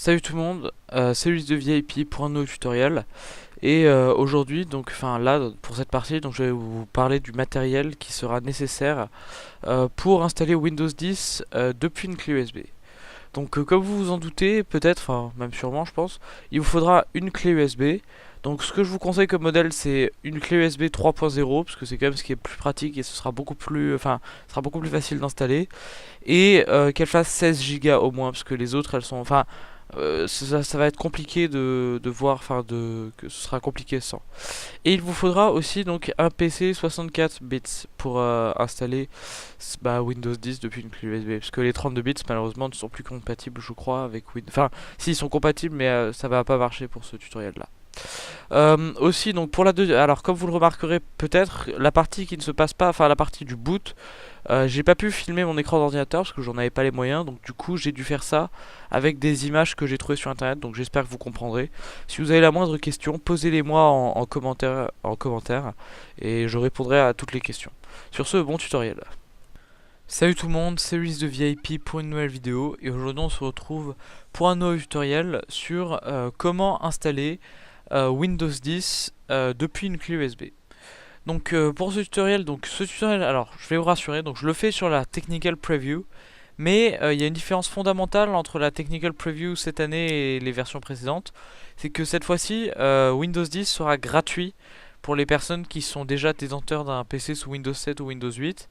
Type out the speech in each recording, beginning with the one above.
Salut tout le monde, c'est Ulysse de VIP pour un nouveau tutoriel. Et aujourd'hui, donc, enfin là, pour cette partie, donc je vais vous parler du matériel qui sera nécessaire pour installer Windows 10 depuis une clé USB. Donc comme vous vous en doutez, peut-être, enfin même sûrement je pense, il vous faudra une clé USB. Donc ce que je vous conseille comme modèle, c'est une clé USB 3.0 parce que c'est quand même ce qui est plus pratique et ce sera beaucoup plus, ce sera beaucoup plus facile d'installer. Et qu'elle fasse 16 Go au moins parce que les autres elles sont, ça va être compliqué de voir, que ce sera compliqué sans. Et il vous faudra aussi donc un PC 64 bits pour installer Windows 10 depuis une clé USB. Parce que les 32 bits malheureusement ne sont plus compatibles, je crois, avec Windows. Enfin, si, ils sont compatibles, mais ça va pas marcher pour ce tutoriel là. Aussi donc pour la deuxième, alors comme vous le remarquerez peut-être, la partie qui ne se passe pas, enfin la partie du boot, j'ai pas pu filmer mon écran d'ordinateur parce que j'en avais pas les moyens, donc du coup j'ai dû faire ça avec des images que j'ai trouvées sur internet, donc j'espère que vous comprendrez. Si vous avez la moindre question, posez-les-moi en commentaire et je répondrai à toutes les questions. Sur ce, bon tutoriel. Salut tout le monde, c'est Ulysse de VIP pour une nouvelle vidéo et aujourd'hui on se retrouve pour un nouveau tutoriel sur comment installer Windows 10 depuis une clé USB. Donc pour ce tutoriel, alors je vais vous rassurer, donc je le fais sur la Technical Preview, mais il y a une différence fondamentale entre la Technical Preview cette année et les versions précédentes, c'est que cette fois-ci Windows 10 sera gratuit pour les personnes qui sont déjà détenteurs d'un PC sous Windows 7 ou Windows 8.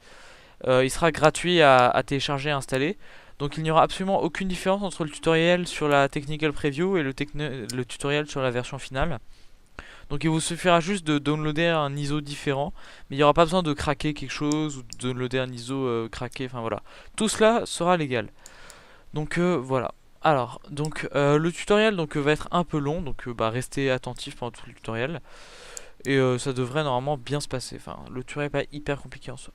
Il sera gratuit à télécharger et installer. Donc il n'y aura absolument aucune différence entre le tutoriel sur la Technical Preview et le tutoriel sur la version finale. Donc il vous suffira juste de downloader un ISO différent, mais il n'y aura pas besoin de craquer quelque chose ou de downloader un ISO craqué, enfin voilà. Tout cela sera légal. Donc voilà. Alors, donc le tutoriel va être un peu long, donc restez attentifs pendant tout le tutoriel. Et ça devrait normalement bien se passer. Enfin, le tutoriel n'est pas hyper compliqué en soi.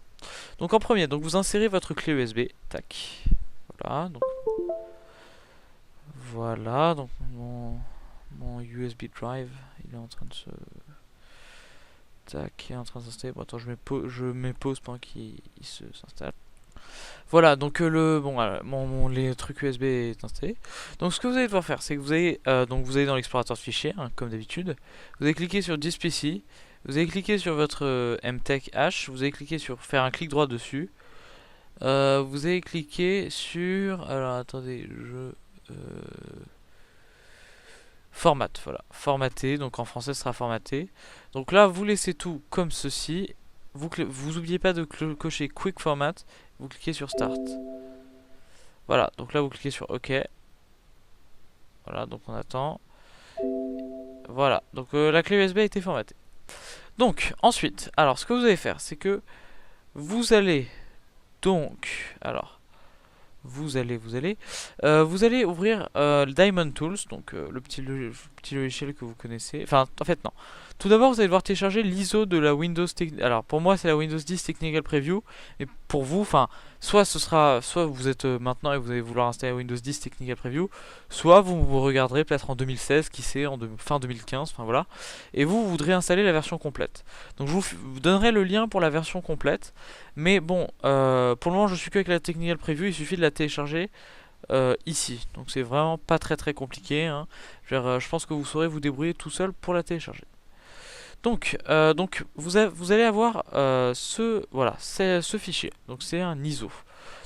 Donc en premier, donc vous insérez votre clé USB. Tac. Voilà, donc mon USB drive, il est en train de se... Tac, il est en train de s'installer. Bon, attends, je mets pause pendant qu'il s'installe. Voilà, donc les trucs USB est installé. Donc ce que vous allez devoir faire, c'est que vous allez dans l'explorateur de fichiers, hein, comme d'habitude. Vous allez cliquer sur This PC. Vous allez cliquer sur votre MTech H. Vous allez cliquer sur faire un clic droit dessus. Vous allez cliquer sur... Alors attendez, format, voilà, formaté, donc en français ce sera formaté. Donc là vous laissez tout comme ceci. Vous oubliez pas de cocher Quick Format. Vous cliquez sur Start. Voilà, donc là vous cliquez sur OK. Voilà, donc on attend. Voilà, donc la clé USB a été formatée. Donc ensuite, alors ce que vous allez faire, c'est que vous allez donc, alors vous allez ouvrir le Diamond Tools, donc le petit logiciel que vous connaissez. Enfin, en fait, non. Tout d'abord, vous allez devoir télécharger l'ISO de la Windows. Alors, pour moi, c'est la Windows 10 Technical Preview, et pour vous, enfin, soit vous êtes maintenant et vous allez vouloir installer Windows 10 Technical Preview, soit vous regarderez peut-être en 2016, qui sait, fin 2015, enfin voilà, et vous voudrez installer la version complète. Donc, je vous donnerai le lien pour la version complète. Mais bon, pour le moment je suis que avec la Technical Preview, il suffit de la télécharger ici. Donc c'est vraiment pas très compliqué, hein. Je pense que vous saurez vous débrouiller tout seul pour la télécharger. Donc vous allez avoir ce fichier. Donc c'est un ISO.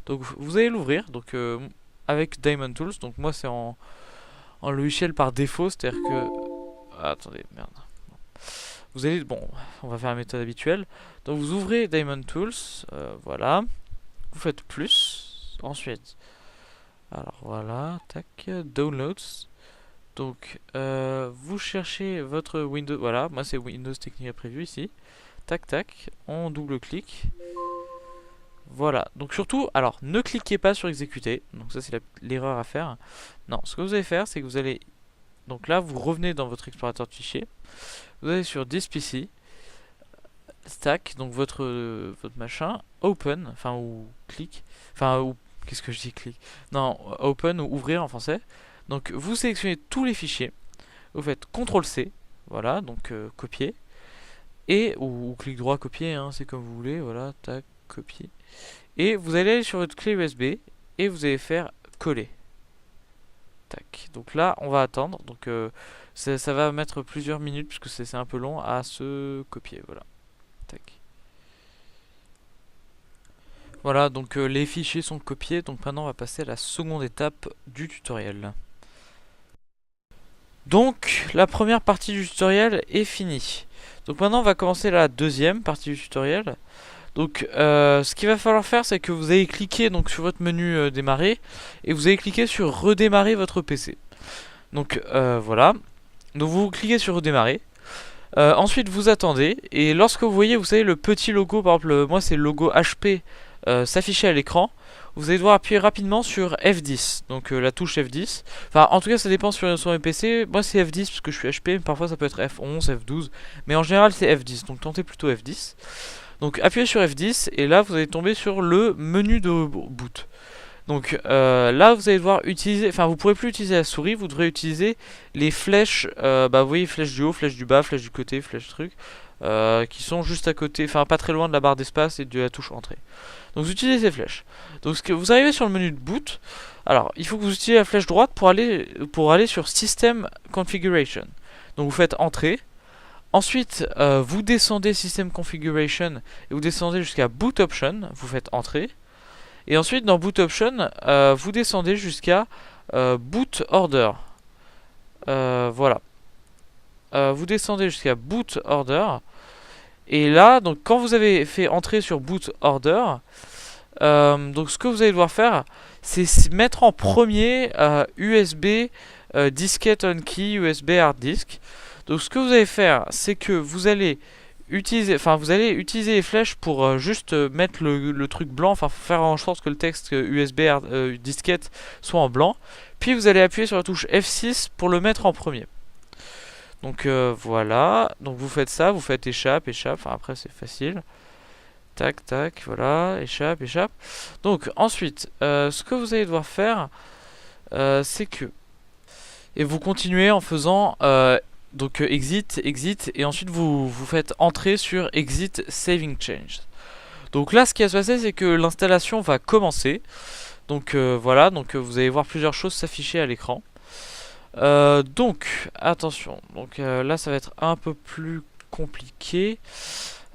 Donc vous allez l'ouvrir avec Diamond Tools. Donc moi c'est en logiciel par défaut, c'est-à-dire que... Ah, attendez, merde. Vous allez, bon, on va faire la méthode habituelle. Donc vous ouvrez Diamond Tools, voilà. Vous faites plus. Ensuite, alors voilà, tac, Downloads. Donc vous cherchez votre Windows, voilà, moi c'est Windows Technical Preview ici. Tac, on double-clique. Voilà, donc surtout, alors ne cliquez pas sur exécuter. Donc ça c'est l'erreur à faire. Non, ce que vous allez faire, c'est que vous allez... Donc là, vous revenez dans votre explorateur de fichiers. Vous allez sur This PC, Stack, donc votre machin, Open, enfin ou clic, enfin ou qu'est-ce que je dis clic, non, Open ou ouvrir en français. Donc vous sélectionnez tous les fichiers, vous faites CTRL C, voilà, donc copier, et ou clic droit copier, hein, c'est comme vous voulez, voilà, tac, copier. Et vous allez aller sur votre clé USB et vous allez faire coller. tac. Donc là, on va attendre. Donc ça va mettre plusieurs minutes puisque c'est un peu long à se copier. Voilà. Tac. Voilà, donc les fichiers sont copiés. Donc maintenant, on va passer à la seconde étape du tutoriel. Donc la première partie du tutoriel est finie. Donc maintenant, on va commencer la deuxième partie du tutoriel. Donc ce qu'il va falloir faire, c'est que vous allez cliquer donc sur votre menu démarrer et vous allez cliquer sur redémarrer votre PC. Donc voilà. Donc vous cliquez sur redémarrer. Ensuite vous attendez et lorsque vous voyez, vous savez, le petit logo, par exemple moi c'est le logo HP s'afficher à l'écran, vous allez devoir appuyer rapidement sur F10, donc la touche F10. Enfin en tout cas ça dépend sur mes PC, moi c'est F10 parce que je suis HP, mais parfois ça peut être F11, F12, mais en général c'est F10, donc tentez plutôt F10. Donc appuyez sur F10 et là vous allez tomber sur le menu de boot. Donc là vous allez devoir utiliser, enfin vous pourrez plus utiliser la souris, vous devrez utiliser les flèches, vous voyez, flèches du haut, flèches du bas, flèches du côté, flèches truc, qui sont juste à côté, enfin pas très loin de la barre d'espace et de la touche entrée. Donc vous utilisez ces flèches. Donc vous arrivez sur le menu de boot, alors il faut que vous utilisez la flèche droite pour aller sur System Configuration. Donc vous faites entrée. Ensuite, vous descendez System Configuration et vous descendez jusqu'à Boot Option, vous faites entrée. Et ensuite, dans Boot Option, vous descendez jusqu'à Boot Order. Voilà. Vous descendez jusqu'à Boot Order. Et là, donc quand vous avez fait entrer sur Boot Order, donc ce que vous allez devoir faire, c'est mettre en premier USB Disket on Key, USB Hard Disk. Donc ce que vous allez faire, c'est que vous allez utiliser les flèches pour juste mettre le truc blanc, enfin faire en sorte que le texte USB disquette soit en blanc. Puis vous allez appuyer sur la touche F6 pour le mettre en premier. Donc voilà, donc vous faites ça, vous faites échappe, enfin après c'est facile. Tac, tac, voilà, échappe, échappe. Donc ensuite, ce que vous allez devoir faire, c'est que... Et vous continuez en faisant... donc exit, exit, et ensuite vous faites entrer sur exit saving change. Donc là ce qui va se passer, c'est que l'installation va commencer. Donc voilà, donc vous allez voir plusieurs choses s'afficher à l'écran. Donc attention, donc là ça va être un peu plus compliqué.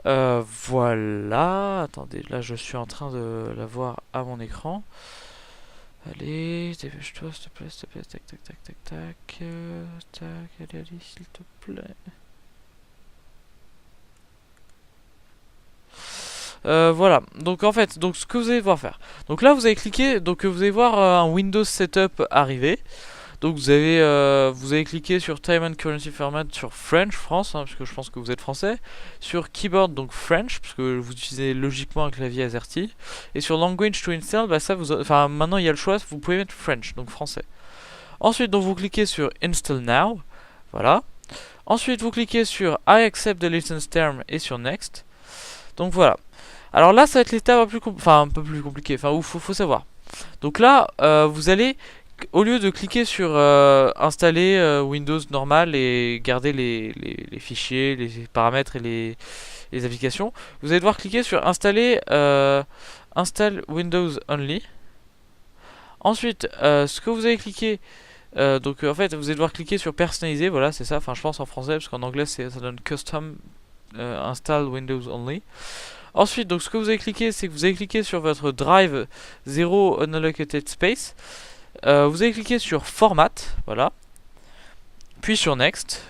Voilà, attendez, là je suis en train de la voir à mon écran. Allez, dépêche-toi, s'il te plaît, tac, tac, tac, tac, tac, tac, allez, s'il te plaît. Voilà, donc en fait, donc ce que vous allez devoir faire. Donc là, vous allez cliquer, donc vous allez voir un Windows Setup arriver. Donc vous allez cliquer sur Time and Currency Format sur French, France, hein, parce que je pense que vous êtes français. Sur Keyboard, donc French, parce que vous utilisez logiquement un clavier AZERTY. Et sur Language to Install, bah ça enfin maintenant il y a le choix, vous pouvez mettre French, donc français. Ensuite, donc vous cliquez sur Install Now, voilà. Ensuite, vous cliquez sur I accept the license term et sur Next. Donc voilà. Alors là, ça va être l'étape un peu plus compliquée, enfin où faut savoir. Donc là, vous allez, au lieu de cliquer sur installer Windows normal et garder les fichiers, les paramètres et les applications, vous allez devoir cliquer sur installer Install Windows Only. Ensuite, ce que vous allez cliquer, donc en fait vous allez devoir cliquer sur personnaliser, voilà c'est ça, enfin je pense en français parce qu'en anglais ça donne Custom Install Windows Only. Ensuite, donc ce que vous allez cliquer, c'est que vous allez cliquer sur votre drive 0 unallocated space. Vous allez cliquer sur Format, voilà. Puis sur Next.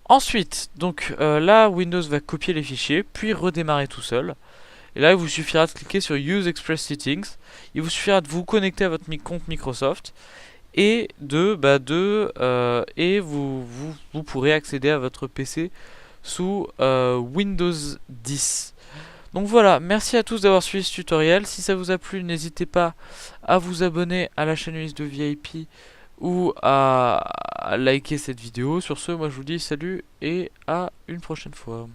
Ensuite, donc là, Windows va copier les fichiers, puis redémarrer tout seul. Et là, il vous suffira de cliquer sur Use Express Settings. Il vous suffira de vous connecter à votre compte Microsoft. Et vous pourrez accéder à votre PC sous Windows 10. Donc voilà, merci à tous d'avoir suivi ce tutoriel. Si ça vous a plu, n'hésitez pas à vous abonner à la chaîne Liste de VIP ou à liker cette vidéo. Sur ce, moi je vous dis salut et à une prochaine fois.